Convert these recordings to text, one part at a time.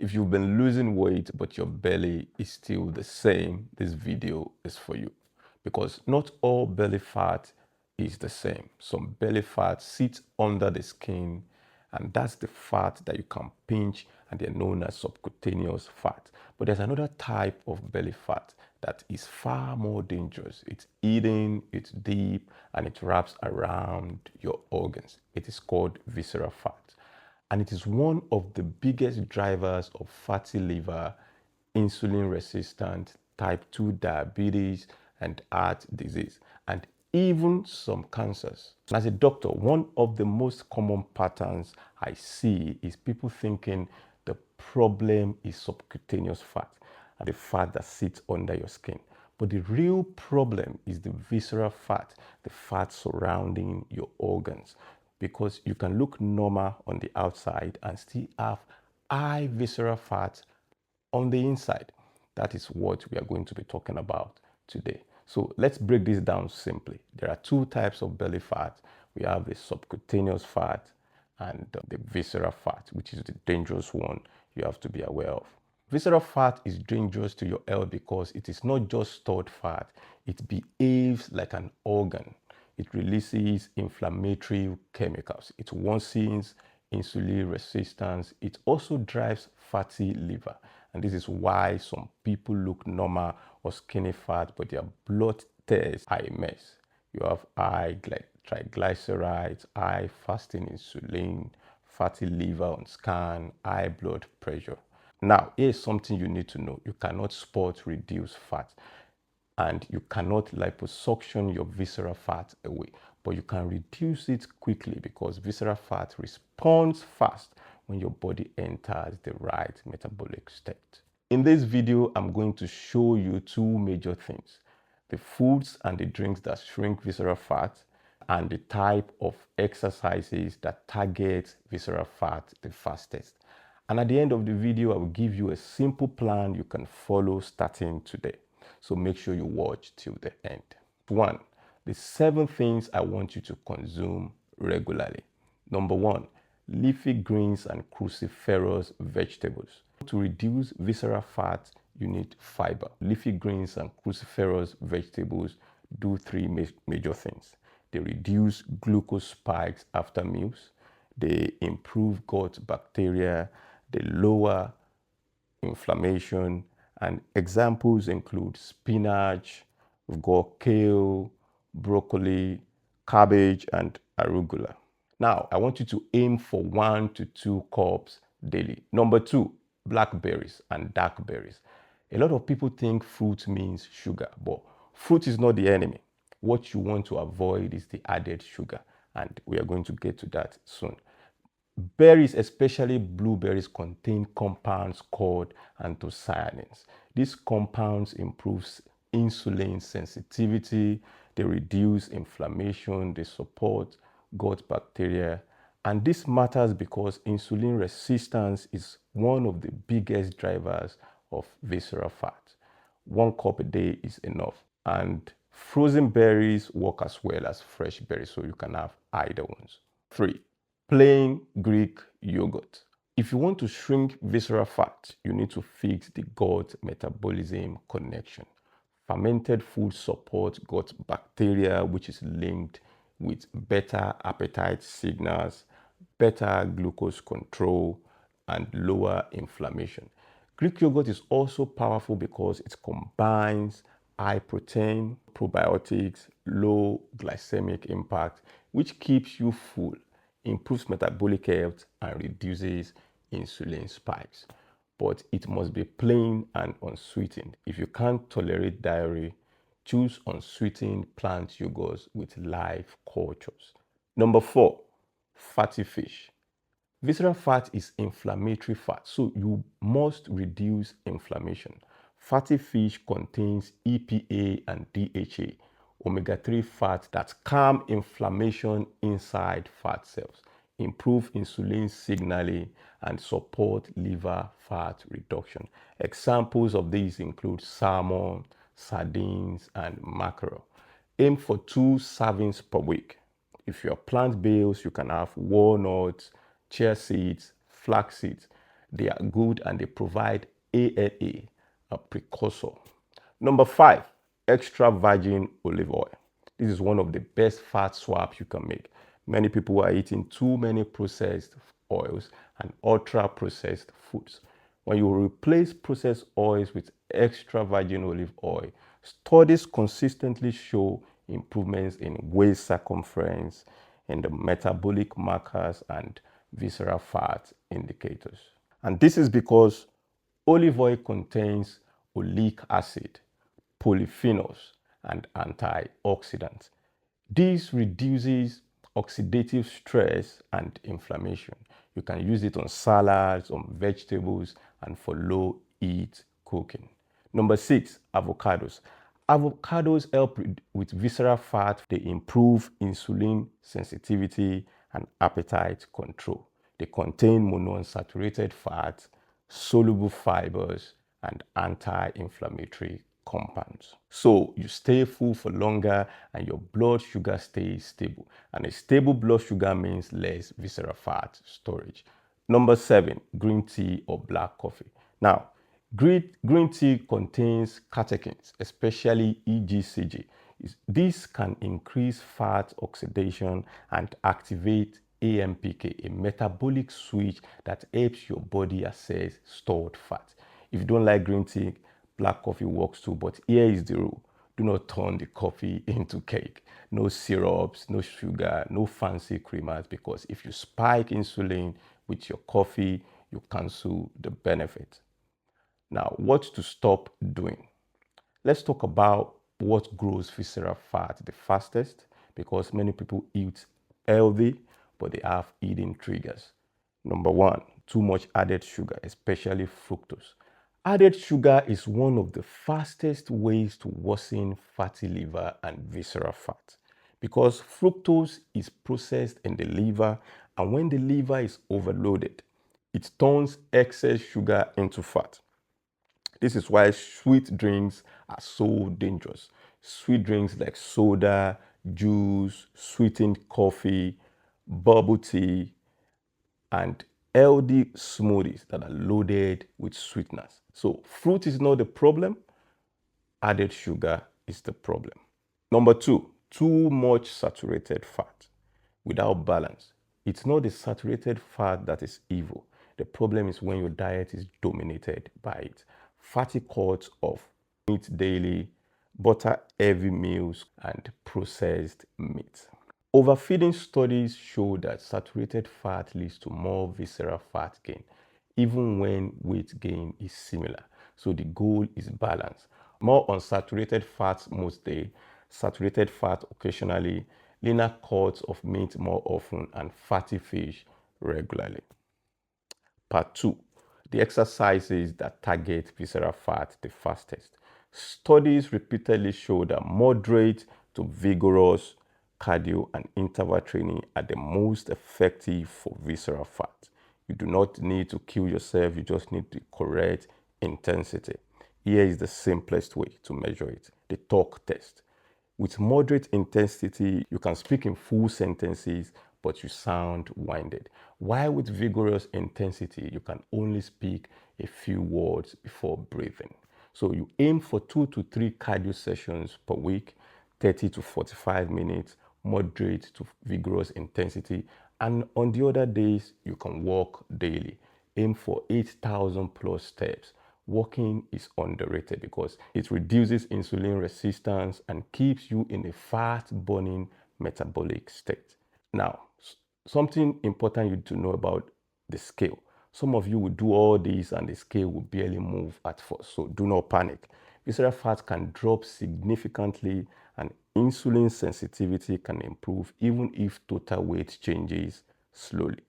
If you've been losing weight but your belly is still the same, this video is for you. Because not all belly fat is the same. Some belly fat sits under the skin, and that's the fat that you can pinch, and they're known as subcutaneous fat. But there's another type of belly fat that is far more dangerous. It's hidden, it's deep, and it wraps around your organs. It is called visceral fat. And it is one of the biggest drivers of fatty liver, insulin resistant, type 2 diabetes, and heart disease, and even some cancers. As a doctor, one of the most common patterns I see is people thinking the problem is subcutaneous fat, and the fat that sits under your skin. But the real problem is the visceral fat, the fat surrounding your organs. Because you can look normal on the outside and still have high visceral fat on the inside. That is what we are going to be talking about today. So let's break this down simply. There are two types of belly fat. We have the subcutaneous fat and the visceral fat, which is the dangerous one you have to be aware of. Visceral fat is dangerous to your health because it is not just stored fat, it behaves like an organ. It releases inflammatory chemicals. It worsens insulin resistance. It also drives fatty liver. And this is why some people look normal or skinny fat, but their blood tests are a mess. You have high triglycerides, high fasting insulin, fatty liver on scan, high blood pressure. Now, here's something you need to know. You cannot spot reduced fat, and you cannot liposuction your visceral fat away, but you can reduce it quickly because visceral fat responds fast when your body enters the right metabolic state. In this video, I'm going to show you two major things: the foods and the drinks that shrink visceral fat, and the type of exercises that target visceral fat the fastest. And at the end of the video, I will give you a simple plan you can follow starting today. So make sure you watch till the end. 1. The 7 things I want you to consume regularly. Number 1, leafy greens and cruciferous vegetables. To reduce visceral fat, you need fiber. Leafy greens and cruciferous vegetables do 3 major things. They reduce glucose spikes after meals. They improve gut bacteria. They lower inflammation. And examples include spinach, we've got kale, broccoli, cabbage, and arugula. Now, I want you to aim for 1 to 2 cups daily. Number 2, blackberries and dark berries. A lot of people think fruit means sugar, but fruit is not the enemy. What you want to avoid is the added sugar, and we are going to get to that soon. Berries, especially blueberries, contain compounds called anthocyanins. These compounds improve insulin sensitivity, they reduce inflammation, they support gut bacteria. And this matters because insulin resistance is one of the biggest drivers of visceral fat. 1 cup a day is enough. And frozen berries work as well as fresh berries, so you can have either ones. 3. Plain Greek yogurt. If you want to shrink visceral fat, you need to fix the gut metabolism connection. Fermented foods support gut bacteria, which is linked with better appetite signals, better glucose control, and lower inflammation. Greek yogurt is also powerful because it combines high protein, probiotics, low glycemic impact, which keeps you full, improves metabolic health, and reduces insulin spikes. But it must be plain and unsweetened. If you can't tolerate dairy, choose unsweetened plant yogurts with live cultures. Number 4, fatty fish. Visceral fat is inflammatory fat, so you must reduce inflammation. Fatty fish contains EPA and DHA, omega-3 fats that calm inflammation inside fat cells, improve insulin signaling, and support liver fat reduction. Examples of these include salmon, sardines, and mackerel. Aim for 2 servings per week. If you're plant-based, you can have walnuts, chia seeds, flax seeds. They are good and they provide ALA, a precursor. Number 5, extra virgin olive oil. This is one of the best fat swaps you can make. Many people are eating too many processed oils and ultra processed foods. When you replace processed oils with extra virgin olive oil, studies consistently show improvements in waist circumference, in the metabolic markers, and visceral fat indicators. And this is because olive oil contains oleic acid, polyphenols, and antioxidants. This reduces oxidative stress and inflammation. You can use it on salads, on vegetables, and for low heat cooking. Number 6, avocados. Avocados help with visceral fat. They improve insulin sensitivity and appetite control. They contain monounsaturated fats, soluble fibers, and anti-inflammatory compounds. So you stay full for longer and your blood sugar stays stable. And a stable blood sugar means less visceral fat storage. Number 7, green tea or black coffee. Now, green tea contains catechins, especially EGCG. This can increase fat oxidation and activate AMPK, a metabolic switch that helps your body access stored fat. If you don't like green tea, black coffee works too, but here is the rule. Do not turn the coffee into cake. No syrups, no sugar, no fancy creamers, because if you spike insulin with your coffee, you cancel the benefit. Now, what to stop doing? Let's talk about what grows visceral fat the fastest, because many people eat healthy, but they have eating triggers. Number 1, too much added sugar, especially fructose. Added sugar is one of the fastest ways to worsen fatty liver and visceral fat, because fructose is processed in the liver, and when the liver is overloaded, it turns excess sugar into fat. This is why sweet drinks are so dangerous. Sweet drinks like soda, juice, sweetened coffee, bubble tea, and healthy smoothies that are loaded with sweeteners. So fruit is not the problem, added sugar is the problem. Number 2, too much saturated fat without balance. It's not the saturated fat that is evil. The problem is when your diet is dominated by it. Fatty cuts of meat daily, butter heavy meals, and processed meat. Overfeeding studies show that saturated fat leads to more visceral fat gain, even when weight gain is similar. So the goal is balance. More unsaturated fats most days, saturated fat occasionally, leaner cuts of meat more often, and fatty fish regularly. Part 2, the exercises that target visceral fat the fastest. Studies repeatedly show that moderate to vigorous cardio and interval training are the most effective for visceral fat. You do not need to kill yourself, you just need the correct intensity. Here is the simplest way to measure it, the talk test. With moderate intensity, you can speak in full sentences, but you sound winded. While with vigorous intensity, you can only speak a few words before breathing. So you aim for 2 to 3 cardio sessions per week, 30 to 45 minutes, moderate to vigorous intensity. And on the other days, you can walk daily. Aim for 8,000 plus steps. Walking is underrated because it reduces insulin resistance and keeps you in a fat-burning metabolic state. Now, something important you need to know about the scale. Some of you will do all this and the scale will barely move at first, so do not panic. Visceral fat can drop significantly and insulin sensitivity can improve even if total weight changes slowly.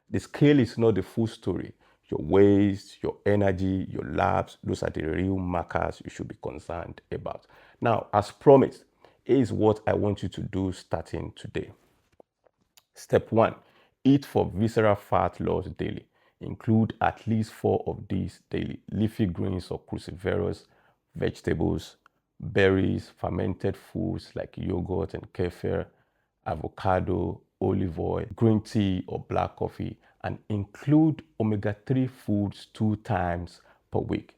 The scale is not the full story. Your waist, your energy, your labs, those are the real markers you should be concerned about. Now, as promised, here's what I want you to do starting today. Step 1, eat for visceral fat loss daily. Include at least 4 of these daily: leafy greens or cruciferous, vegetables, berries, fermented foods like yogurt and kefir, avocado, olive oil, green tea or black coffee, and include omega-3 foods 2 times per week.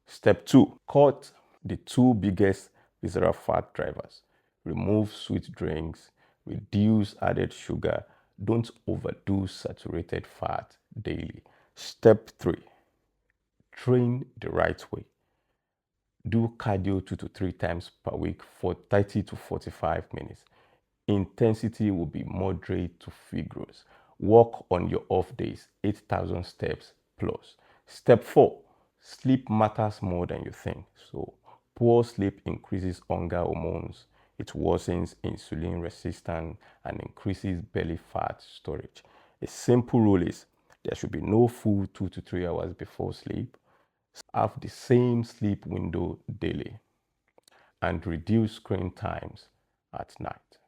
Step 2, cut the 2 biggest visceral fat drivers. Remove sweet drinks, reduce added sugar, don't overdo saturated fat daily. Step 3, train the right way. Do cardio 2 to 3 times per week for 30 to 45 minutes. Intensity will be moderate to vigorous. Walk on your off days, 8,000 steps plus. Step 4, sleep matters more than you think. So poor sleep increases hunger hormones. It worsens insulin resistance and increases belly fat storage. A simple rule is there should be no food 2 to 3 hours before sleep. Have the same sleep window daily and reduce screen times at night.